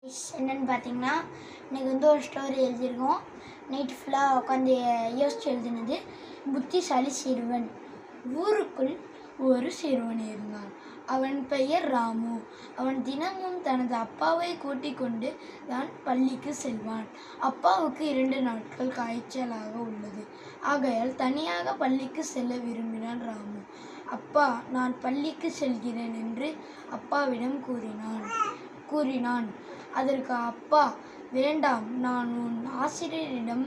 என்னன்னு பார்த்தீங்கன்னா, இன்றைக்கி ஒரு ஸ்டோரி எழுதியிருக்கோம். நைட் ஃபுல்லாக உட்காந்து யோசிச்சு எழுதினது. புத்திசாலி சிறுவன். ஊருக்குள் ஒரு சிறுவன் இருந்தான். அவன் பெயர் ராமு. அவன் தினமும் தனது அப்பாவை கூட்டிக் கொண்டு தான் பள்ளிக்கு செல்வான். அப்பாவுக்கு 2 நாட்கள் காய்ச்சலாக உள்ளது. ஆகையால் தனியாக பள்ளிக்கு செல்ல விரும்பினான் ராமு. அப்பா, நான் பள்ளிக்கு செல்கிறேன் என்று அப்பாவிடம் கூறினான். அதற்கு அப்பா, வேண்டாம், நான் உன் ஆசிரியரிடம்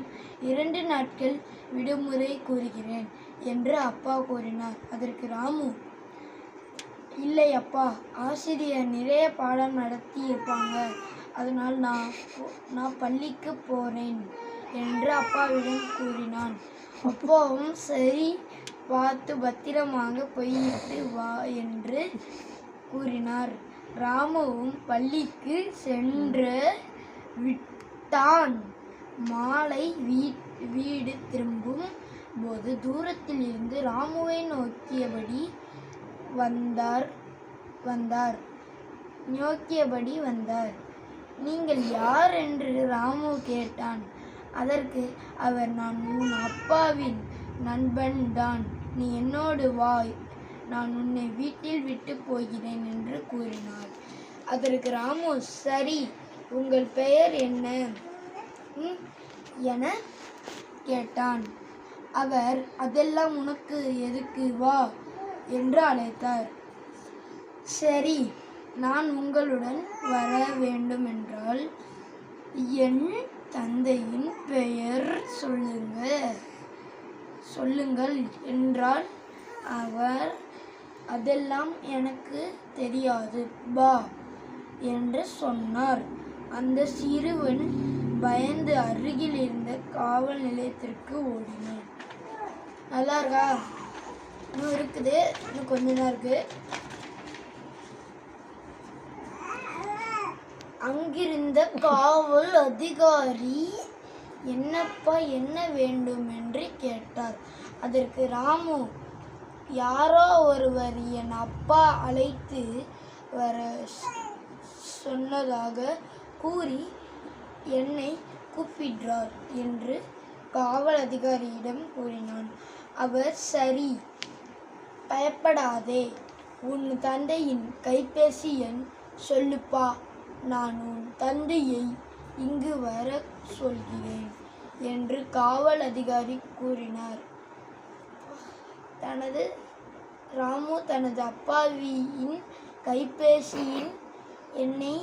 2 நாட்கள் விடுமுறை கூறுகிறேன் என்று அப்பா கூறினார். அதற்கு ராமு, இல்லை அப்பா, ஆசிரியர் நிறைய பாடம் நடத்தி இருப்பாங்க, அதனால் நான் பள்ளிக்கு போகிறேன் என்று அப்பாவிடம் கூறினான். அப்பாவும் சரி, பார்த்து பத்திரமாக போயிட்டு வா என்று கூறினார். ராமுவும் பள்ளிக்கு சென்று விட்டான். மாலை வீடு திரும்பும் போது தூரத்தில் இருந்து ராமுவை நோக்கியபடி வந்தார். நீங்கள் யார் என்று ராமு கேட்டான். அதற்கு அவர், நான் உன் அப்பாவின் நண்பன் தான், நீ என்னோடு வா, நான் உன்னை வீட்டில் விட்டு போகிறேன் என்று கூறினார். அதற்கு ராமு, சரி, உங்கள் பெயர் என்ன என கேட்டான். அவர், அதெல்லாம் உனக்கு எதுக்கு, வா என்று அழைத்தார். சரி, நான் உங்களுடன் வர வேண்டுமென்றால் என் தந்தையின் பெயர் சொல்லுங்கள் என்றால் அவர், அதெல்லாம் எனக்கு தெரியாது, வா என்று சொன்னார். அந்த சிறுவன் பயந்து அருகில் இருந்த காவல் நிலையத்திற்கு ஓடினான். நல்லா இருக்கா? இன்னும் இருக்குது, இன்னும் கொஞ்சம் தான் இருக்கு. அங்கிருந்த காவல் அதிகாரி, என்னப்பா, என்ன வேண்டும் என்று கேட்டார். அதற்கு ராமு, யாரோ ஒருவர் என் அப்பா அழைத்து வர சொன்னதாக கூறி என்னை கூப்பிடுறார் என்று காவல் அதிகாரியிடம் கூறினான். அவர், சரி, பயப்படாதே, உன் தந்தையின் கைபேசி எண் சொல்லுப்பா, நான் உன் தந்தையை இங்கு வர சொல்கிறேன் என்று காவல் அதிகாரி கூறினார். ராமு தனது அப்பாவியின் கைபேசியின் எண்ணை